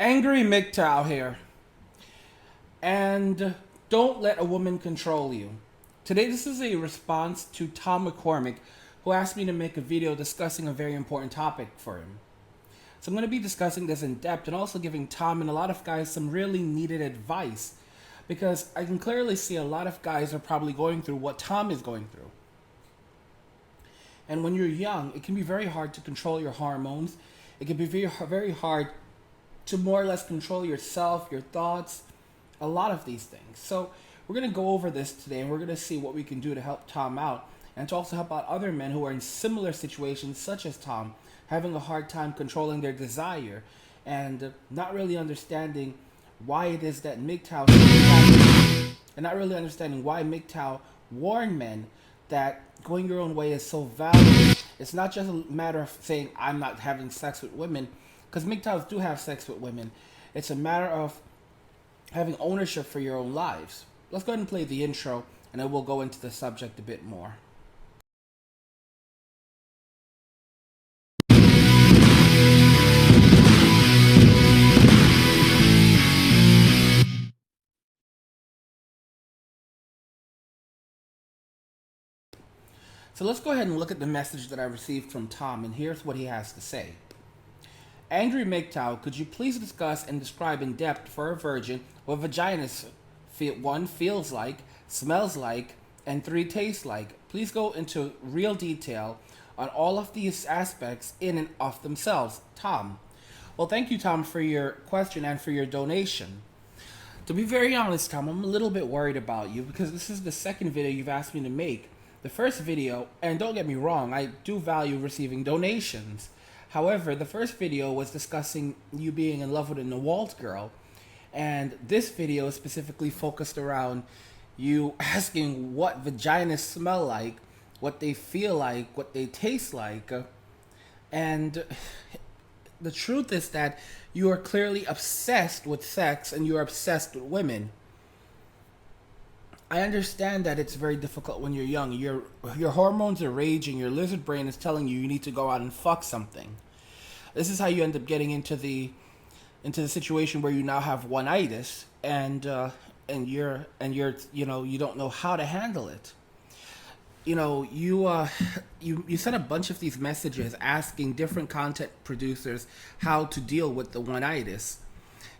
Angry MGTOW here. And don't let a woman control you. Today, this is a response to Tom McCormick, who asked me to make a video discussing a very important topic for him. So I'm going to be discussing this in depth and also giving Tom and a lot of guys some really needed advice, because I can clearly see a lot of guys are probably going through what Tom is going through. And when you're young, it can be very hard to control your hormones. It can be very hard to more or less control yourself, your thoughts, a lot of these things. So we're going to go over this today, and we're going to see what we can do to help Tom out and to also help out other men who are in similar situations such as Tom, having a hard time controlling their desire and not really understanding why it is that MGTOW and not really understanding why MGTOW warn men that going your own way is so valuable. It's not just a matter of saying I'm not having sex with women, because MGTOWs do have sex with women. It's a matter of having ownership for your own lives. Let's go ahead and play the intro, and then we'll go into the subject a bit more. So let's go ahead and look at the message that I received from Tom, and here's what he has to say. Angry MGTOW, could you please discuss and describe in depth for a virgin what vaginas one feels like, smells like, and three tastes like? Please go into real detail on all of these aspects in and of themselves. Tom. Well, thank you, Tom, for your question and for your donation. To be very honest, Tom, I'm a little bit worried about you because this is the second video you've asked me to make. The first video, and don't get me wrong, I do value receiving donations. However, the first video was discussing you being in love with a Nawalt girl, and this video is specifically focused around you asking what vaginas smell like, what they feel like, what they taste like, and the truth is that you are clearly obsessed with sex and you're obsessed with women. I understand that it's very difficult when you're young. Your hormones are raging. Your lizard brain is telling you need to go out and fuck something. This is how you end up getting into the situation where you now have one-itis and you're you don't know how to handle it. You sent a bunch of these messages asking different content producers how to deal with the one-itis.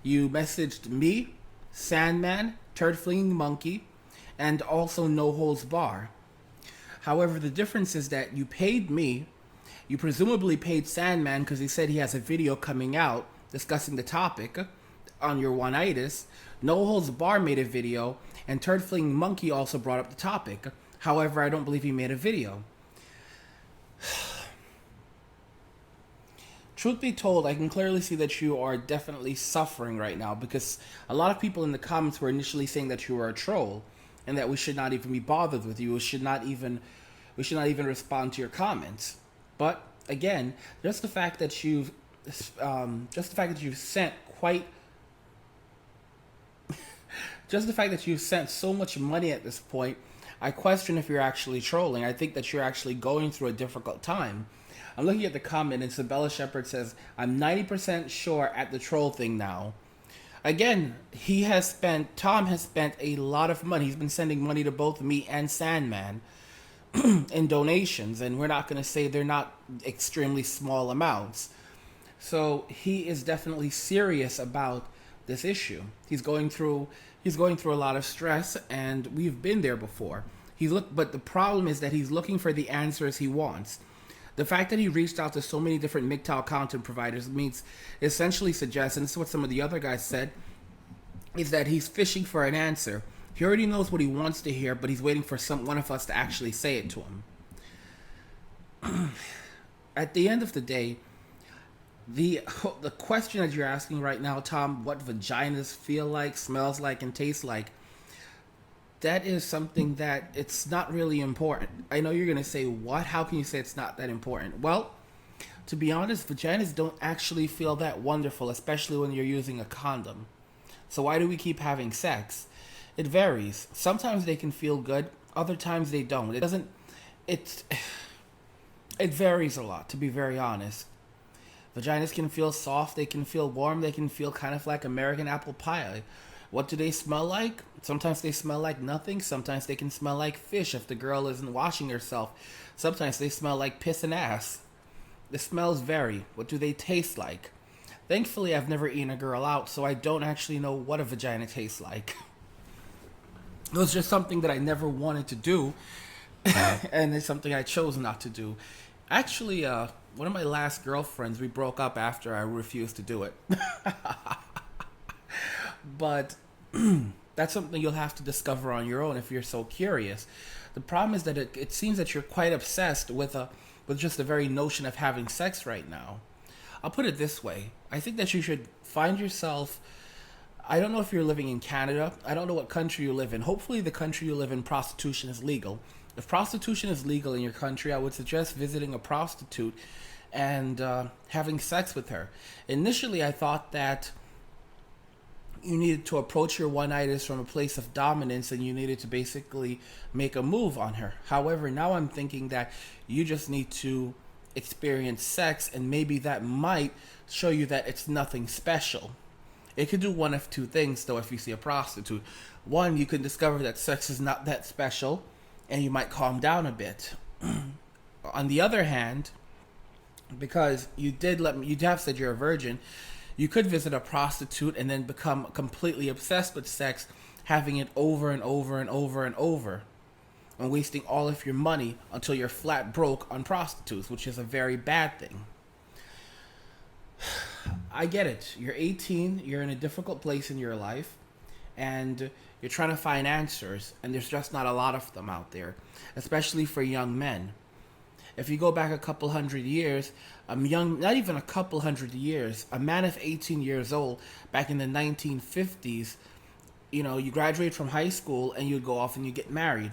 You messaged me, Sandman, Turd Flinging Monkey, and also No Holds Bar. However, the difference is that you paid me, you presumably paid Sandman because he said he has a video coming out discussing the topic on your one-itis. No Holds Bar made a video, and Turd Flinging Monkey also brought up the topic. However, I don't believe he made a video. Truth be told, I can clearly see that you are definitely suffering right now, because a lot of people in the comments were initially saying that you were a troll and that we should not even be bothered with you. We should not even respond to your comments. But again, just the fact that you've sent so much money at this point, I question if you're actually trolling. I think that you're actually going through a difficult time. I'm looking at the comment, and Sabella Shepherd says, I'm 90% sure at the troll thing now. Again, Tom has spent a lot of money. He's been sending money to both me and Sandman in donations, and we're not going to say they're not extremely small amounts. So he is definitely serious about this issue. He's going through a lot of stress, and we've been there before. But the problem is that he's looking for the answers he wants. The fact that he reached out to so many different MGTOW content providers essentially suggests, and this is what some of the other guys said, is that he's fishing for an answer. He already knows what he wants to hear, but he's waiting for one of us to actually say it to him. At the end of the day, the question that you're asking right now, Tom, what vaginas feel like, smells like, and taste like, that is something that it's not really important. I know you're going to say, what? How can you say it's not that important? Well, to be honest, vaginas don't actually feel that wonderful, especially when you're using a condom. So why do we keep having sex? It varies. Sometimes they can feel good. Other times they don't. It varies a lot, to be very honest. Vaginas can feel soft, they can feel warm, they can feel kind of like American apple pie. What do they smell like? Sometimes they smell like nothing. Sometimes they can smell like fish if the girl isn't washing herself. Sometimes they smell like piss and ass. The smells vary. What do they taste like? Thankfully, I've never eaten a girl out, so I don't actually know what a vagina tastes like. It was just something that I never wanted to do, and it's something I chose not to do. Actually, one of my last girlfriends, we broke up after I refused to do it. But that's something you'll have to discover on your own if you're so curious. The problem is that it seems that you're quite obsessed with just the very notion of having sex right now. I'll put it this way. I think that you should find yourself. I don't know if you're living in Canada. I don't know what country you live in. Hopefully, the country you live in, prostitution is legal. If prostitution is legal in your country, I would suggest visiting a prostitute and having sex with her. Initially, I thought that you needed to approach your one-nighters from a place of dominance and you needed to basically make a move on her. However, now I'm thinking that you just need to experience sex, and maybe that might show you that it's nothing special. It could do one of two things, though, if you see a prostitute. One, you can discover that sex is not that special, and you might calm down a bit. On the other hand, because you have said you're a virgin, you could visit a prostitute and then become completely obsessed with sex, having it over and over and over and over, and wasting all of your money until you're flat broke on prostitutes, which is a very bad thing. I get it. You're 18, you're in a difficult place in your life, and you're trying to find answers, and there's just not a lot of them out there, especially for young men. If you go back a couple hundred years, not even a couple hundred years, a man of 18 years old back in the 1950s, you graduate from high school and you'd go off and you get married.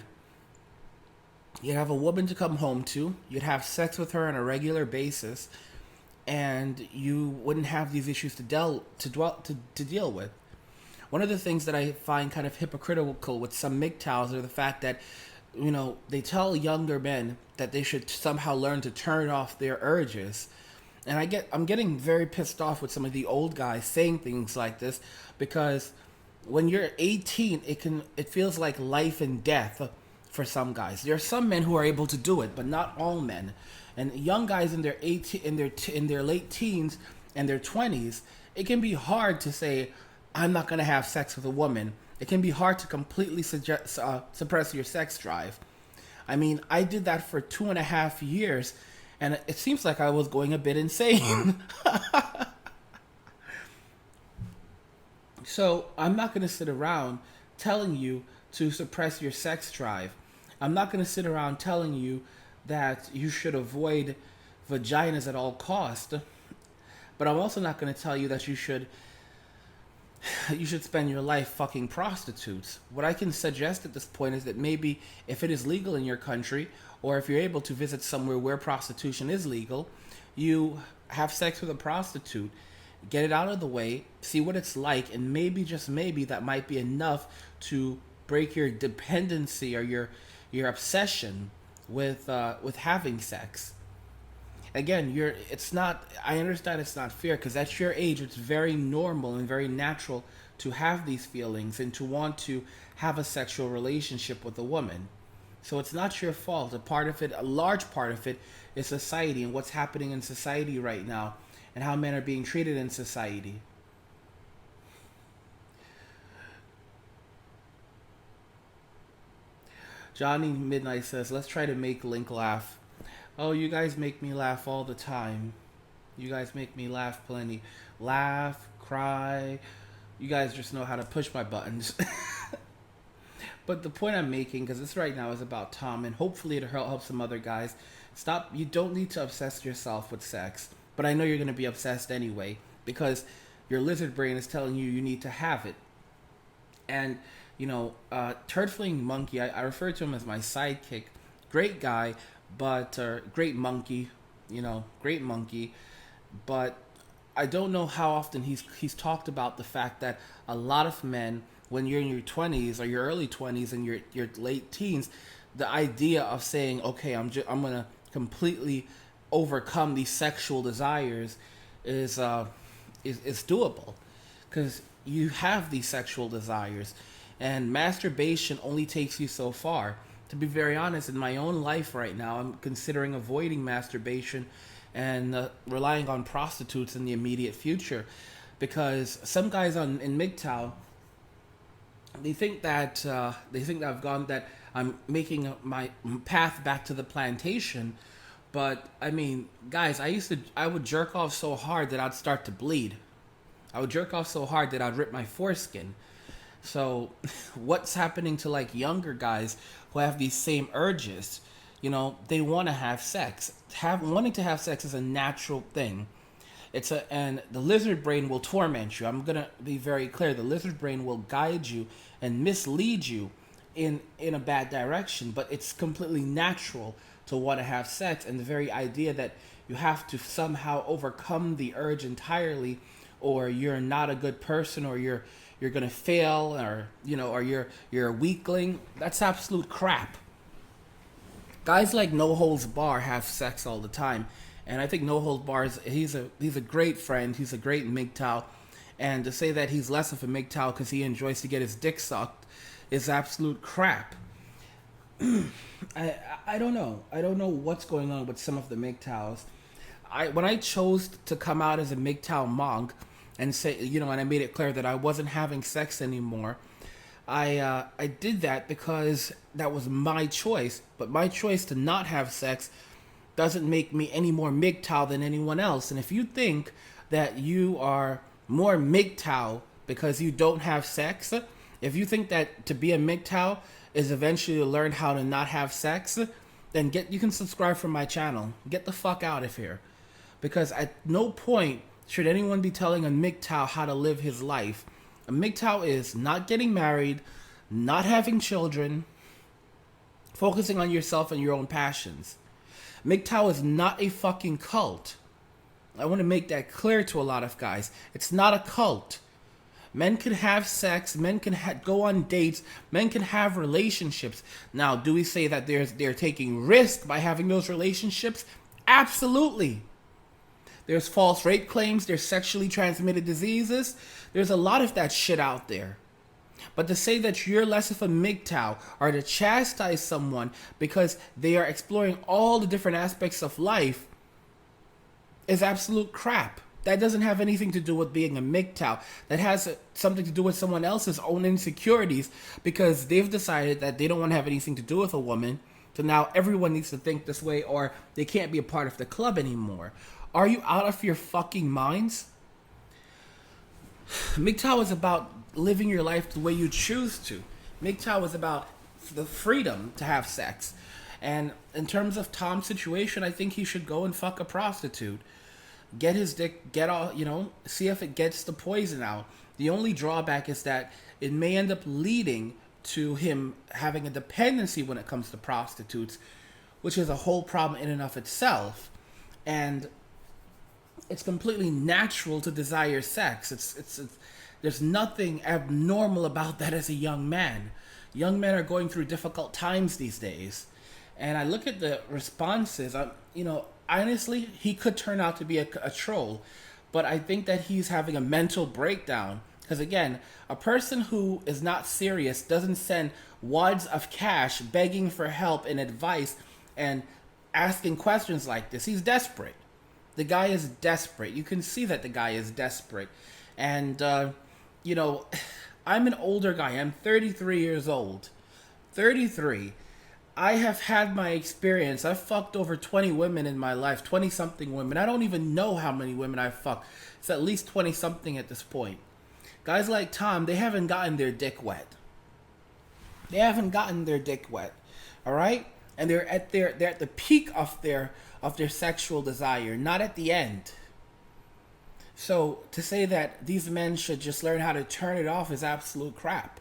You'd have a woman to come home to, you'd have sex with her on a regular basis, and you wouldn't have these issues to deal with. One of the things that I find kind of hypocritical with some MGTOWs are the fact that they tell younger men that they should somehow learn to turn off their urges. And I'm getting very pissed off with some of the old guys saying things like this, because when you're 18, it feels like life and death for some guys. There are some men who are able to do it, but not all men. And young guys in their late teens and their 20s, it can be hard to say, I'm not going to have sex with a woman. It can be hard to completely suppress your sex drive. I mean, I did that for 2.5 years, and it seems like I was going a bit insane. So I'm not going to sit around telling you to suppress your sex drive. I'm not going to sit around telling you that you should avoid vaginas at all costs. But I'm also not going to tell you that you should spend your life fucking prostitutes. What I can suggest at this point is that maybe if it is legal in your country, or if you're able to visit somewhere where prostitution is legal, you have sex with a prostitute, get it out of the way, see what it's like, and maybe, just maybe, that might be enough to break your dependency or your obsession with having sex. Again, I understand it's not fair, because at your age, it's very normal and very natural to have these feelings and to want to have a sexual relationship with a woman. So it's not your fault. A large part of it is society and what's happening in society right now and how men are being treated in society. Johnny Midnight says, let's try to make Link laugh. Oh, you guys make me laugh all the time. You guys make me laugh plenty. Laugh, cry. You guys just know how to push my buttons. But the point I'm making, because this right now is about Tom, and hopefully it'll help some other guys. Stop. You don't need to obsess yourself with sex. But I know you're going to be obsessed anyway, because your lizard brain is telling you you need to have it. And, Turd-Fling Monkey, I refer to him as my sidekick. Great guy. But great monkey, great monkey. But I don't know how often he's talked about the fact that a lot of men, when you're in your 20s or your early 20s and your late teens, the idea of saying, okay, I'm going to completely overcome these sexual desires is is doable, because you have these sexual desires, and masturbation only takes you so far. To be very honest, in my own life right now, I'm considering avoiding masturbation and relying on prostitutes in the immediate future, because some guys in MGTOW, they think that I've gone that I'm making my path back to the plantation. But I mean, guys, I would jerk off so hard that I'd start to bleed. I would jerk off so hard that I'd rip my foreskin. So, what's happening to like younger guys who have these same urges? You know, they want to have sex. Wanting to have sex is a natural thing. And the lizard brain will torment you. I'm gonna be very clear. The lizard brain will guide you and mislead you in a bad direction, but it's completely natural to want to have sex, and the very idea that you have to somehow overcome the urge entirely, or you're not a good person, or you're gonna fail, or or you're a weakling. That's absolute crap. Guys like No Holds Bar have sex all the time, and I think No Holds Bar he's a great friend. He's a great MGTOW, and to say that he's less of a MGTOW because he enjoys to get his dick sucked is absolute crap. I don't know. I don't know what's going on with some of the MGTOWs. When I chose to come out as a MGTOW monk and say, and I made it clear that I wasn't having sex anymore, I did that because that was my choice. But my choice to not have sex doesn't make me any more MGTOW than anyone else. And if you think that you are more MGTOW because you don't have sex, if you think that to be a MGTOW is eventually to learn how to not have sex, then you can subscribe from my channel. Get the fuck out of here. Because at no point should anyone be telling a MGTOW how to live his life. A MGTOW is not getting married, not having children, focusing on yourself and your own passions. MGTOW is not a fucking cult. I want to make that clear to a lot of guys. It's not a cult. Men can have sex, men can go on dates, men can have relationships. Now, do we say that they're taking risk by having those relationships? Absolutely. There's false rape claims, there's sexually transmitted diseases. There's a lot of that shit out there. But to say that you're less of a MGTOW or to chastise someone because they are exploring all the different aspects of life is absolute crap. That doesn't have anything to do with being a MGTOW. That has something to do with someone else's own insecurities because they've decided that they don't want to have anything to do with a woman. So now everyone needs to think this way, or they can't be a part of the club anymore. Are you out of your fucking minds? MGTOW is about living your life the way you choose to. MGTOW is about the freedom to have sex. And in terms of Tom's situation, I think he should go and fuck a prostitute. Get his dick, see if it gets the poison out. The only drawback is that it may end up leading to him having a dependency when it comes to prostitutes, which is a whole problem in and of itself. And it's completely natural to desire sex. It's there's nothing abnormal about that as a young man. Young men are going through difficult times these days. And I look at the responses, honestly, he could turn out to be a troll, but I think that he's having a mental breakdown. Because again, a person who is not serious doesn't send wads of cash begging for help and advice and asking questions like this. He's desperate. The guy is desperate. You can see that the guy is desperate. And, I'm an older guy. I'm 33 years old. 33. I have had my experience. I've fucked over 20 women in my life, 20-something women. I don't even know how many women I've fucked. It's at least 20-something at this point. Guys like Tom, they haven't gotten their dick wet. They haven't gotten their dick wet, all right? And they're at the peak of their sexual desire, not at the end. So to say that these men should just learn how to turn it off is absolute crap.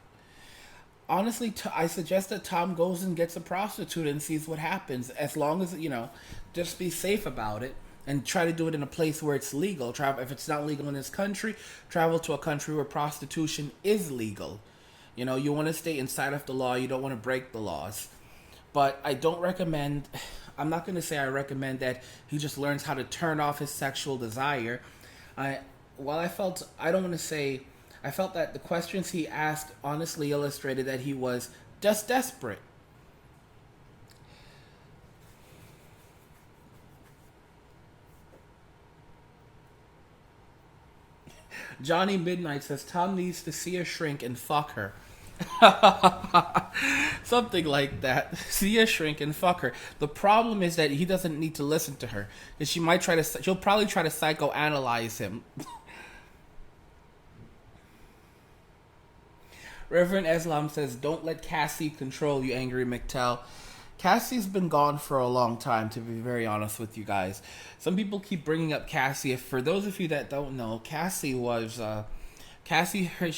Honestly, I suggest that Tom goes and gets a prostitute and sees what happens. As long as, just be safe about it and try to do it in a place where it's legal. If it's not legal in this country, travel to a country where prostitution is legal. You want to stay inside of the law. You don't want to break the laws. But I don't recommend, I'm not going to say I recommend that he just learns how to turn off his sexual desire. I while I felt I don't want to say I felt that the questions he asked honestly illustrated that he was just desperate. Johnny Midnight says Tom needs to see a shrink and fuck her. Something like that. See a shrink and fuck her. The problem is that he doesn't need to listen to her, because she'll probably try to psychoanalyze him. Reverend Islam says, "Don't let Cassie control you, angry MGTOW." Cassie's been gone for a long time, to be very honest with you guys. Some people keep bringing up Cassie. For those of you that don't know, she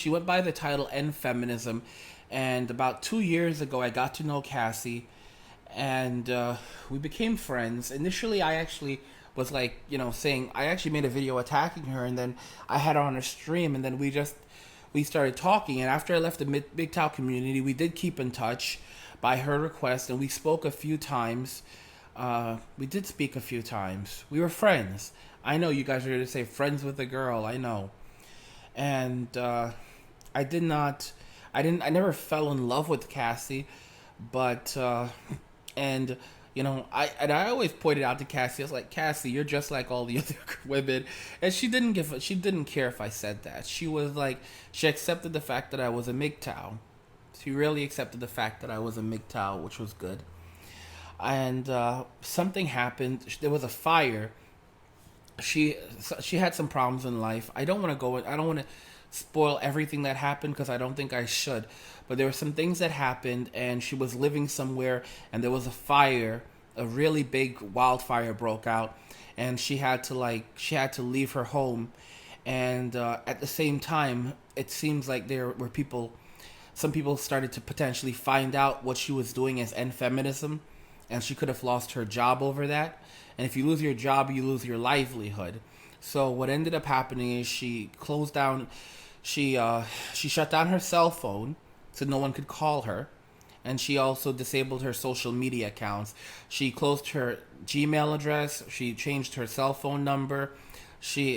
went by the title End Feminism, and about 2 years ago, I got to know Cassie, and we became friends. Initially, I actually was like, saying I actually made a video attacking her, and then I had her on a stream, and then we started talking. And after I left the Big Town community, we did keep in touch by her request, and we spoke a few times. We did speak a few times. We were friends. I know you guys are going to say friends with a girl. I know. And I did not. I never fell in love with Cassie, but and I always pointed out to Cassie. I was like, Cassie, you're just like all the other women, and she didn't care if I said that. She was like, she accepted the fact that I was a MGTOW. She really accepted the fact that I was a MGTOW, which was good. And something happened. There was a fire. She had some problems in life. I don't want to go. I don't want to spoil everything that happened, because I don't think I should. But there were some things that happened, and she was living somewhere, and there was a fire. A really big wildfire broke out, and she had to leave her home. And at the same time, it seems like there were people. Some people started to potentially find out what she was doing as end feminism, and she could have lost her job over that. And if you lose your job, you lose your livelihood. So what ended up happening is she closed down. She shut down her cell phone so no one could call her, and she also disabled her social media accounts. She closed her Gmail address. She changed her cell phone number. She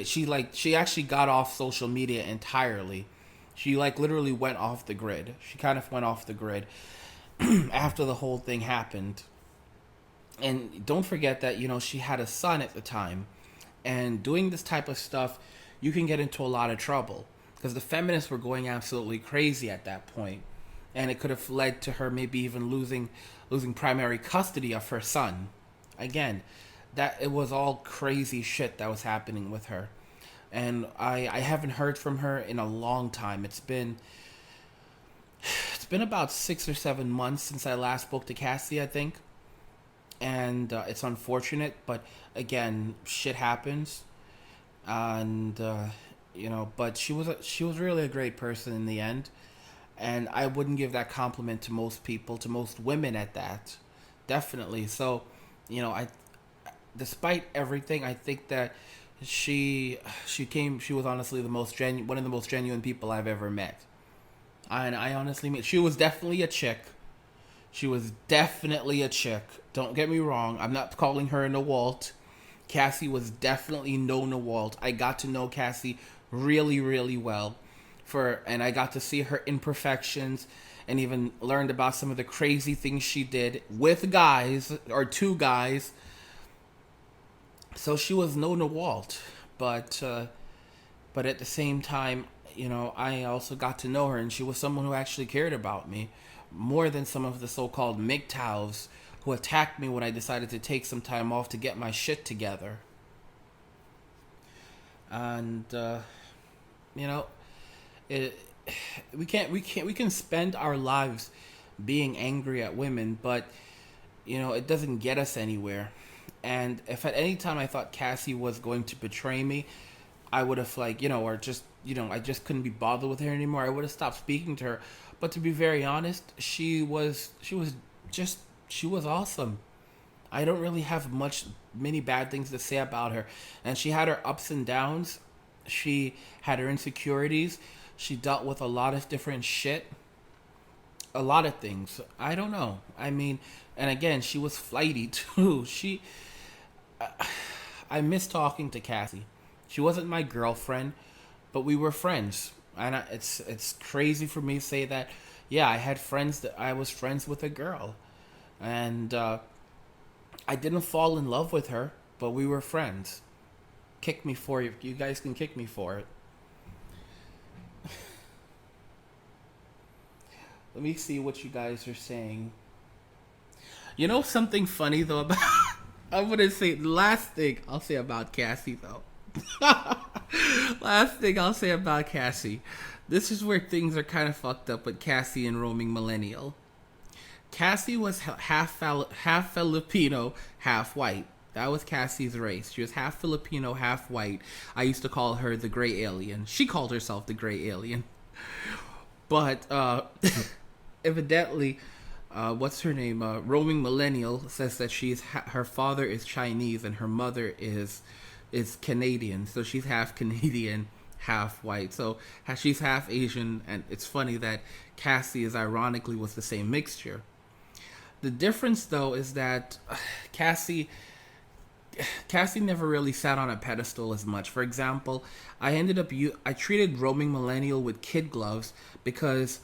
actually got off social media entirely. She literally went off the grid. She kind of went off the grid after the whole thing happened. And don't forget that she had a son at the time, and doing this type of stuff, you can get into a lot of trouble, because the feminists were going absolutely crazy at that point, and it could have led to her maybe even losing primary custody of her son. Again, that it was all crazy shit that was happening with her, and I haven't heard from her in a long time. It's been about 6 or 7 months since I last spoke to Cassie, I think, and it's unfortunate, but again, shit happens, and but she was really a great person in the end, and I wouldn't give that compliment to most people, to most women at that, definitely. So, I, despite everything, I think that she was honestly one of the most genuine people I've ever met, and I honestly mean, she was definitely a chick. She was definitely a chick. Don't get me wrong. I'm not calling her an Walt. Cassie was definitely no Walt. I got to know Cassie really, really well, and I got to see her imperfections, and even learned about some of the crazy things she did with guys, or two guys. So she was no Walt, but at the same time, I also got to know her, and she was someone who actually cared about me more than some of the so-called MGTOWs who attacked me when I decided to take some time off to get my shit together. And you know, it, we can spend our lives being angry at women, but it doesn't get us anywhere. And if at any time I thought Cassie was going to betray me, I would have or just I just couldn't be bothered with her anymore. I would have stopped speaking to her. But to be very honest, she was awesome. I don't really have many bad things to say about her. And she had her ups and downs. She had her insecurities. She dealt with a lot of different shit. A lot of things. I don't know. I mean, and again, she was flighty too. I miss talking to Cassie. She wasn't my girlfriend, but we were friends. And it's crazy for me to say that. Yeah, I had friends that I was friends with a girl, and I didn't fall in love with her, but we were friends. Kick me for it. You guys can kick me for it. Let me see what you guys are saying. You know something funny though about I'm gonna say the last thing I'll say about Cassie though. Last thing I'll say about Cassie. This is where things are kind of fucked up with Cassie and roaming millennial. Cassie was half Filipino, half white. That was Cassie's race. She was half Filipino, half white. I used to call her the gray alien. She called herself the gray alien. But evidently, what's her name? Roaming millennial says that her father is Chinese and her mother is Canadian. So she's half Canadian, half white. So she's half Asian, and it's funny that Cassie is ironically was the same mixture. The difference though is that Cassie never really sat on a pedestal as much. For example, I treated roaming millennial with kid gloves because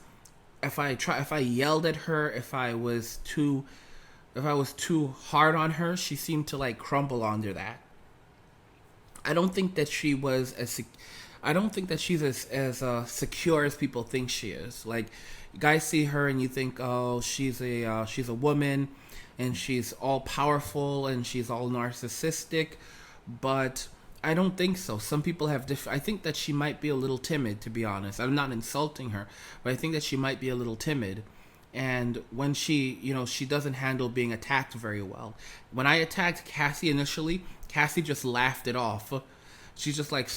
if I yelled at her, if I was too hard on her, she seemed to like crumble under that. I don't think that she was I don't think that she's as secure as people think she is. Like, you guys see her and you think, oh, she's a woman, and she's all powerful and she's all narcissistic, but I don't think so. Some people have I think that she might be a little timid, to be honest. I'm not insulting her, but I think that she might be a little timid. And when she doesn't handle being attacked very well. When I attacked Cassie initially, Cassie just laughed it off. She just like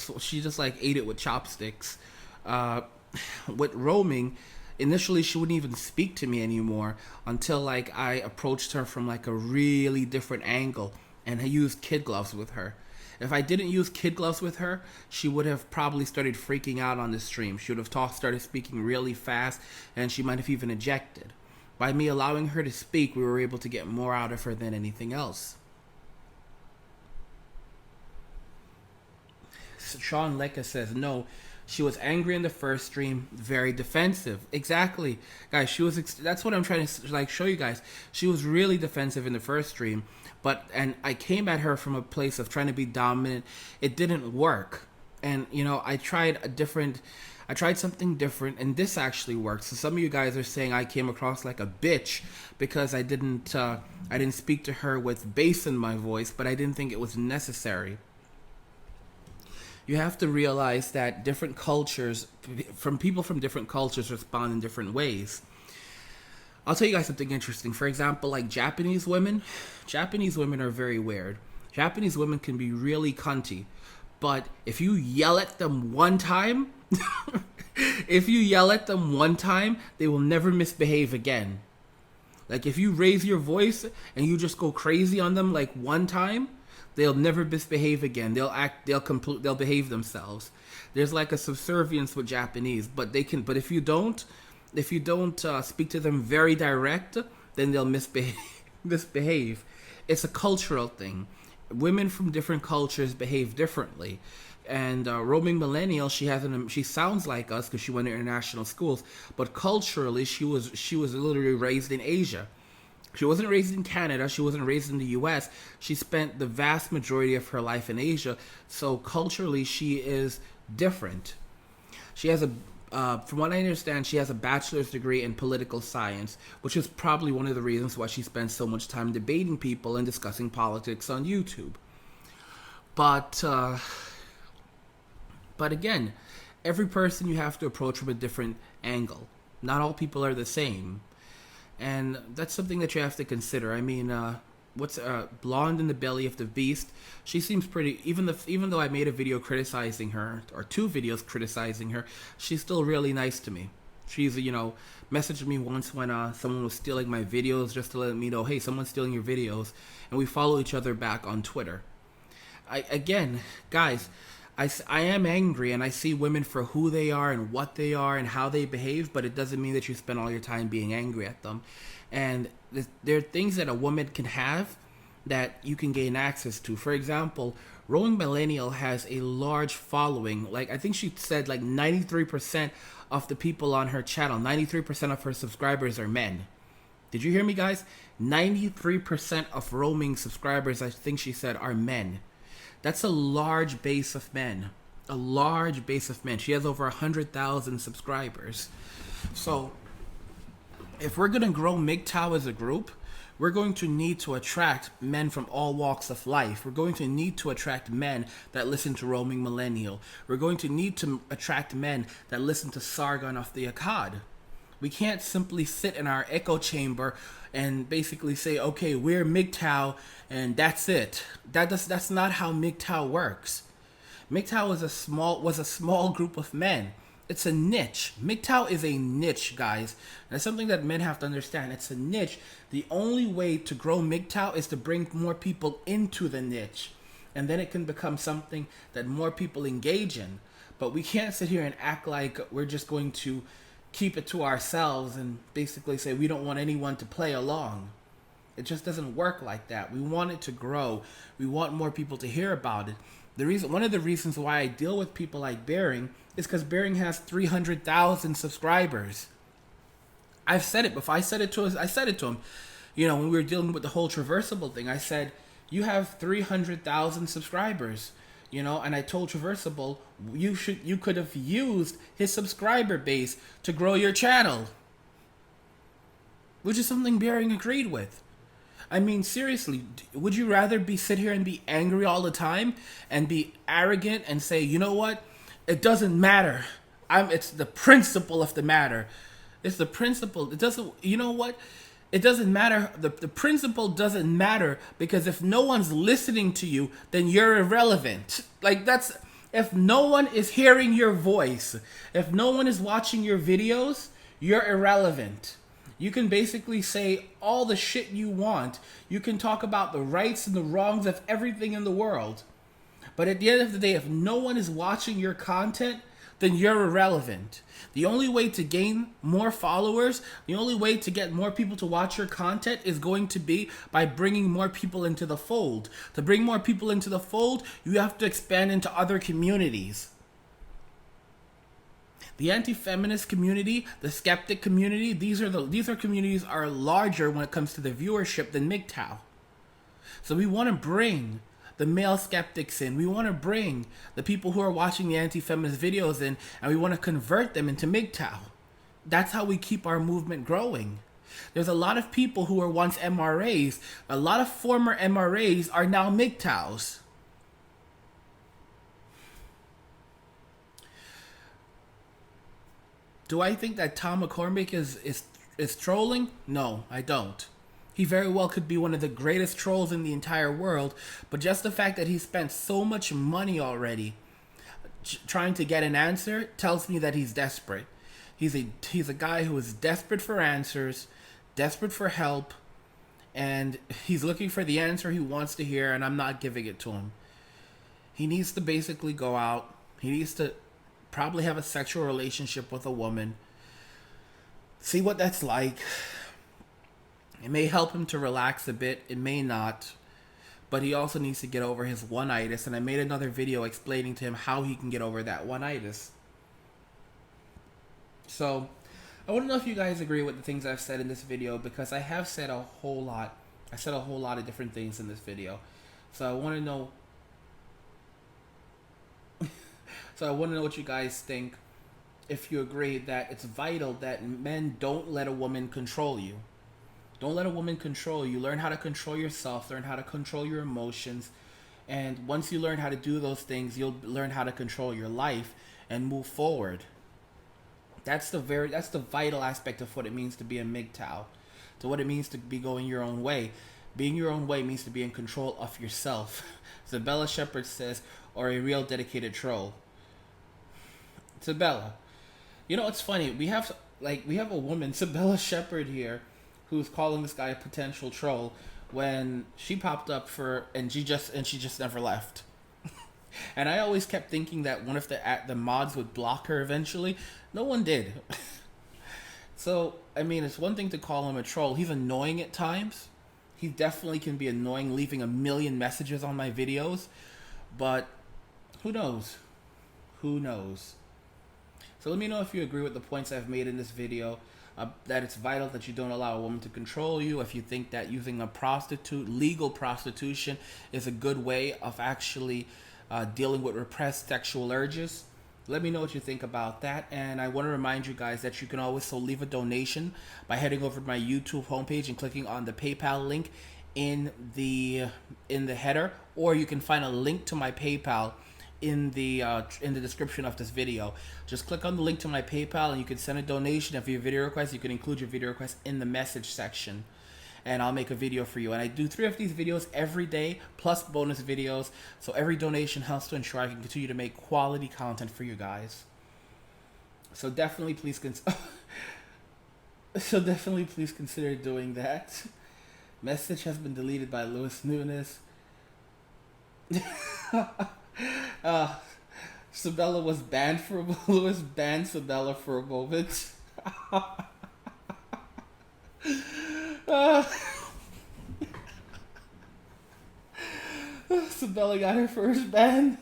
ate it with chopsticks. With roaming, initially she wouldn't even speak to me anymore until like I approached her from like a really different angle and I used kid gloves with her. If I didn't use kid gloves with her, she would have probably started freaking out on the stream. She would have started speaking really fast, and she might have even ejected. By me allowing her to speak, we were able to get more out of her than anything else. Sean Lecca says, no, she was angry in the first stream, very defensive. Exactly. Guys, that's what I'm trying to like show you guys. She was really defensive in the first stream, and I came at her from a place of trying to be dominant. It didn't work. And, I tried something different, and this actually worked. So some of you guys are saying I came across like a bitch because I didn't speak to her with bass in my voice, but I didn't think it was necessary. You have to realize that different cultures, people from different cultures respond in different ways. I'll tell you guys something interesting. For example, like Japanese women are very weird. Japanese women can be really cunty, but if you yell at them one time, they will never misbehave again. Like if you raise your voice and you just go crazy on them like one time, they'll never misbehave again. They'll behave themselves. There's like a subservience with Japanese, but if you don't speak to them very direct, then they'll misbehave. It's a cultural thing. Women from different cultures behave differently. And roaming millennial, she sounds like us because she went to international schools, but culturally she was literally raised in Asia. She wasn't raised in Canada. She wasn't raised in the U.S. She spent the vast majority of her life in Asia. So culturally, she is different. She has from what I understand, she has a bachelor's degree in political science, which is probably one of the reasons why she spends so much time debating people and discussing politics on YouTube. But again, every person you have to approach from a different angle. Not all people are the same. And that's something that you have to consider. I mean, what's Blonde in the Belly of the Beast? She seems pretty. Even though I made a video criticizing her, or 2 videos criticizing her, she's still really nice to me. She's messaged me once when someone was stealing my videos, just to let me know, hey, someone's stealing your videos, and we follow each other back on Twitter. Guys, I am angry, and I see women for who they are and what they are and how they behave, but it doesn't mean that you spend all your time being angry at them. And there are things that a woman can have that you can gain access to. For example, Rolling Millennial has a large following. Like, I think she said like 93% of the people on her channel, 93% of her subscribers are men. Did you hear me, guys? 93% of roaming subscribers, I think she said, are men. That's a large base of men. A large base of men. She has over 100,000 subscribers. So, if we're going to grow MGTOW as a group, we're going to need to attract men from all walks of life. We're going to need to attract men that listen to Roaming Millennial. We're going to need to attract men that listen to Sargon of the Akkad. We can't simply sit in our echo chamber and basically say, okay, we're MGTOW and that's it. That's not how MGTOW works. MGTOW was a small group of men. It's a niche. MGTOW is a niche, guys. That's something that men have to understand. It's a niche. The only way to grow MGTOW is to bring more people into the niche. And then it can become something that more people engage in. But we can't sit here and act like we're just going to keep it to ourselves and basically say we don't want anyone to play along. It just doesn't work like that. We want it to grow. We want more people to hear about it. One of the reasons why I deal with people like Bearing is because Bearing has 300,000 subscribers. I've said it before. I said it to him. You know, when we were dealing with the whole traversable thing, I said, you have 300,000 subscribers. You know, and I told Traversable, you could have used his subscriber base to grow your channel. Which is something Bearing agreed with. I mean, seriously, would you rather sit here and be angry all the time and be arrogant and say, you know what? It doesn't matter. It's the principle of the matter. It's the principle. It doesn't, you know what? It doesn't matter. The principle doesn't matter because if no one's listening to you, then you're irrelevant. Like if no one is hearing your voice, if no one is watching your videos, you're irrelevant. You can basically say all the shit you want. You can talk about the rights and the wrongs of everything in the world. But at the end of the day, if no one is watching your content, then you're irrelevant. The only way to gain more followers, the only way to get more people to watch your content is going to be by bringing more people into the fold. To bring more people into the fold, you have to expand into other communities. The anti-feminist community, the skeptic community, these are communities are larger when it comes to the viewership than MGTOW. So we want to bring the male skeptics in. We want to bring the people who are watching the anti-feminist videos in, and we want to convert them into MGTOW. That's how we keep our movement growing. There's a lot of people who were once MRAs. A lot of former MRAs are now MGTOWs. Do I think that Tom McCormick is trolling? No, I don't. He very well could be one of the greatest trolls in the entire world, but just the fact that he spent so much money already trying to get an answer tells me that he's desperate. He's a guy who is desperate for answers, desperate for help, and he's looking for the answer he wants to hear, and I'm not giving it to him. He needs to basically go out. He needs to probably have a sexual relationship with a woman. See what that's like. It may help him to relax a bit. It may not. But he also needs to get over his one-itis. And I made another video explaining to him how he can get over that one-itis. So, I want to know if you guys agree with the things I've said in this video. Because I have said a whole lot. I said a whole lot of different things in this video. So I want to know... what you guys think. If you agree that it's vital that men don't let a woman control you. Don't let a woman control you. Learn how to control yourself. Learn how to control your emotions. And once you learn how to do those things, you'll learn how to control your life and move forward. That's the vital aspect of what it means to be a MGTOW. To what it means to be going your own way. Being your own way means to be in control of yourself. Isabella Shepard says, or a real dedicated troll. Isabella. You know, it's funny. We have a woman, Isabella Shepard here, who's calling this guy a potential troll when she popped up and she just never left. And I always kept thinking that one of the mods would block her eventually. No one did. So, I mean, it's one thing to call him a troll. He's annoying at times. He definitely can be annoying, leaving a million messages on my videos, but who knows? Who knows? So let me know if you agree with the points I've made in this video, that it's vital that you don't allow a woman to control you, if you think that using a prostitute, legal prostitution, is a good way of actually dealing with repressed sexual urges. Let me know what you think about that. And I want to remind you guys that you can always leave a donation by heading over to my YouTube homepage and clicking on the PayPal link in the header, or you can find a link to my PayPal in the description of this video. Just click on the link to my PayPal and you can send a donation. If you have a video request, you can include your video request in the message section, and I'll make a video for you. And I do 3 of these videos every day, plus bonus videos. So every donation helps to ensure I can continue to make quality content for you guys. So definitely please consider doing that. Message has been deleted by Louis Nunes. Sabella was banned for Louis banned Sabella for a moment. Sabella got her first ban.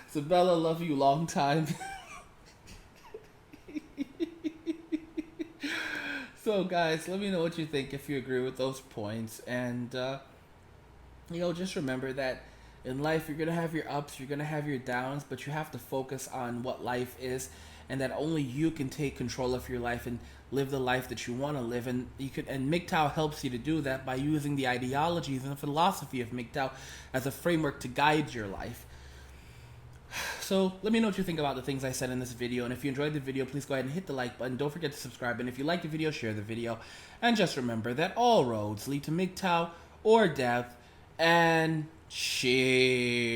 Sabella, love you long time. So guys, let me know what you think, if you agree with those points. And just remember that in life you're gonna have your ups, you're gonna have your downs, but you have to focus on what life is, and that only you can take control of your life and live the life that you want to live. And MGTOW helps you to do that by using the ideologies and the philosophy of MGTOW as a framework to guide your life. So let me know what you think about the things I said in this video, and if you enjoyed the video, please go ahead and hit the like button. Don't forget to subscribe, and if you like the video, share the video. And just remember that all roads lead to MGTOW or death, and cheers.